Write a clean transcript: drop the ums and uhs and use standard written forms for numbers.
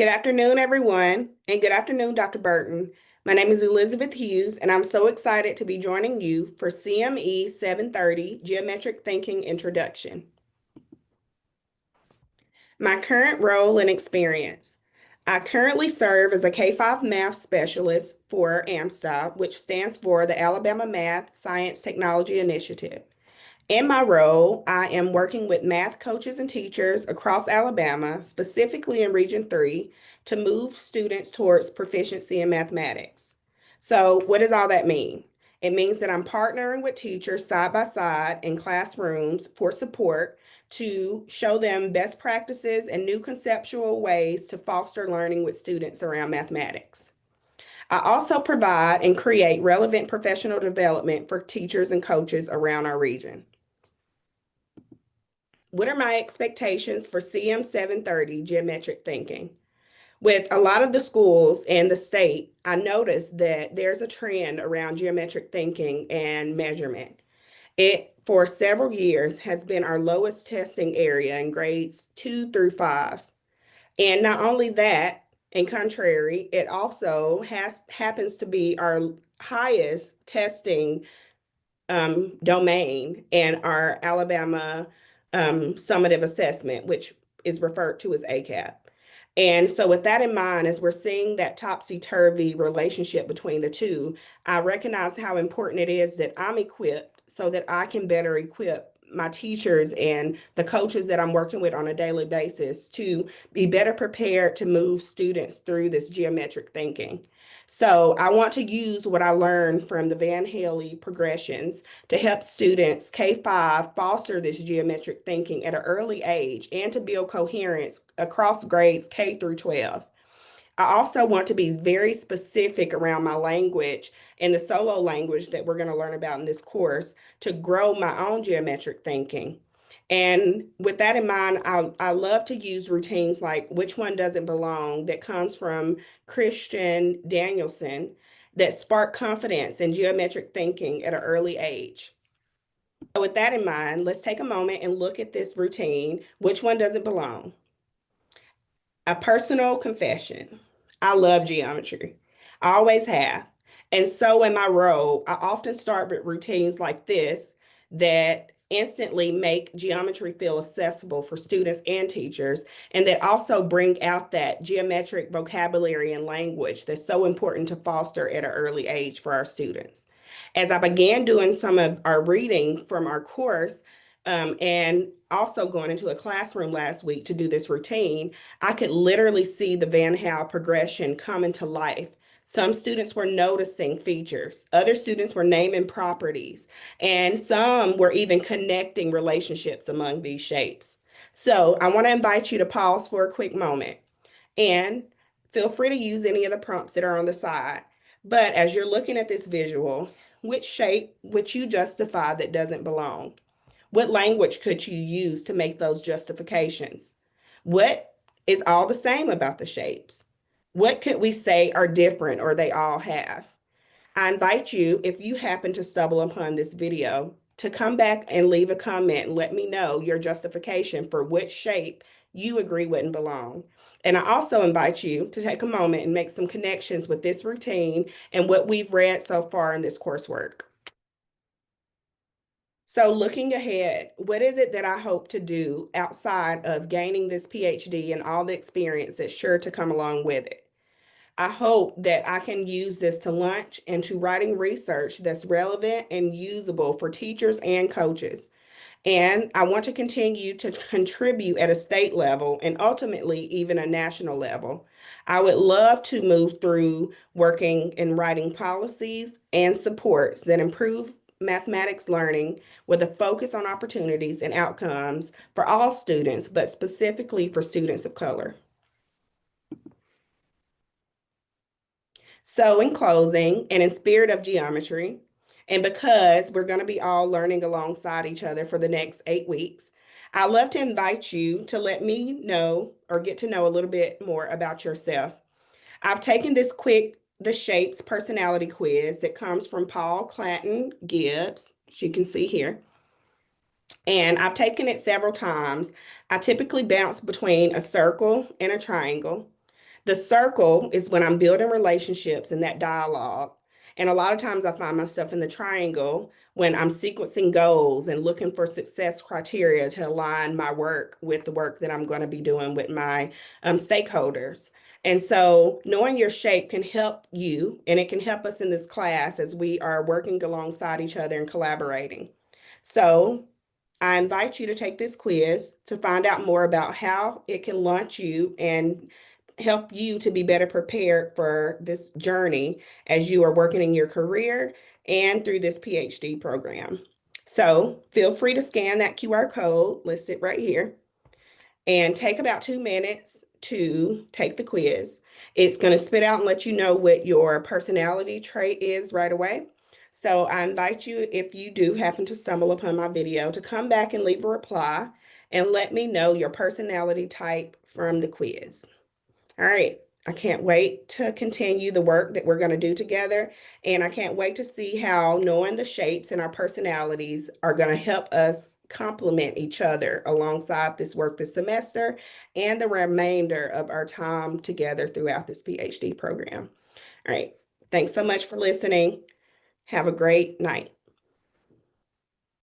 Good afternoon, everyone, and good afternoon, Dr. Burton. My name is Elizabeth Hughes, and I'm so excited to be joining you for CME 730 Geometric Thinking Introduction. My current role and experience. I currently serve as a K-5 math specialist for AMSTA, which stands for the Alabama Math Science Technology Initiative. In my role, I am working with math coaches and teachers across Alabama, specifically in Region 3, to move students towards proficiency in mathematics. So, what does all that mean? It means that I'm partnering with teachers side by side in classrooms for support to show them best practices and new conceptual ways to foster learning with students around mathematics. I also provide and create relevant professional development for teachers and coaches around our region. What are my expectations for CM 730 geometric thinking? With a lot of the schools and the state, I noticed that there's a trend around geometric thinking and measurement. It, for several years, has been our lowest testing area in grades 2 through 5. And not only that, in contrary, it also happens to be our highest testing domain in our Alabama summative assessment, which is referred to as ACAP. And so, with that in mind, as we're seeing that topsy-turvy relationship between the two, I recognize how important it is that I'm equipped so that I can better equip my teachers and the coaches that I'm working with on a daily basis to be better prepared to move students through this geometric thinking. So I want to use what I learned from the Van Haley progressions to help students K-5 foster this geometric thinking at an early age and to build coherence across grades K through 12. I also want to be very specific around my language and the solo language that we're going to learn about in this course to grow my own geometric thinking. And with that in mind, I love to use routines like Which One Doesn't Belong that comes from Christian Danielson that spark confidence in geometric thinking at an early age. So with that in mind, let's take a moment and look at this routine. Which one doesn't belong? A personal confession. I love geometry. I always have. And so in my role, I often start with routines like this that instantly make geometry feel accessible for students and teachers, and that also bring out that geometric vocabulary and language that's so important to foster at an early age for our students. As I began doing some of our reading from our course, and also going into a classroom last week to do this routine, I could literally see the Van Hal progression come into life. Some students were noticing features, other students were naming properties, and some were even connecting relationships among these shapes. So I want to invite you to pause for a quick moment and feel free to use any of the prompts that are on the side. But as you're looking at this visual, which shape would you justify that doesn't belong? What language could you use to make those justifications? What is all the same about the shapes? What could we say are different or they all have? I invite you, if you happen to stumble upon this video, to come back and leave a comment and let me know your justification for which shape you agree wouldn't belong. And I also invite you to take a moment and make some connections with this routine and what we've read so far in this coursework. So looking ahead, what is it that I hope to do outside of gaining this PhD and all the experience that's sure to come along with it? I hope that I can use this to launch into writing research that's relevant and usable for teachers and coaches. And I want to continue to contribute at a state level and ultimately even a national level. I would love to move through working and writing policies and supports that improve mathematics learning with a focus on opportunities and outcomes for all students, but specifically for students of color. So in closing, and in spirit of geometry, and because we're going to be all learning alongside each other for the next 8 weeks, I'd love to invite you to let me know or get to know a little bit more about yourself. I've taken this quick The Shapes personality quiz that comes from Paul Clanton Gibbs, as you can see here. And I've taken it several times. I typically bounce between a circle and a triangle. The circle is when I'm building relationships and that dialogue. And a lot of times I find myself in the triangle when I'm sequencing goals and looking for success criteria to align my work with the work that I'm going to be doing with my stakeholders. And so knowing your shape can help you, and it can help us in this class as we are working alongside each other and collaborating. So I invite you to take this quiz to find out more about how it can launch you and help you to be better prepared for this journey as you are working in your career and through this PhD program. So feel free to scan that QR code listed right here and take about 2 minutes to take the quiz. It's going to spit out and let you know what your personality trait is right away. So I invite you, if you do happen to stumble upon my video, to come back and leave a reply and let me know your personality type from the quiz. All right. I can't wait to continue the work that we're going to do together. And I can't wait to see how knowing the shapes and our personalities are going to help us complement each other alongside this work this semester and the remainder of our time together throughout this PhD program. All right. Thanks so much for listening. Have a great night.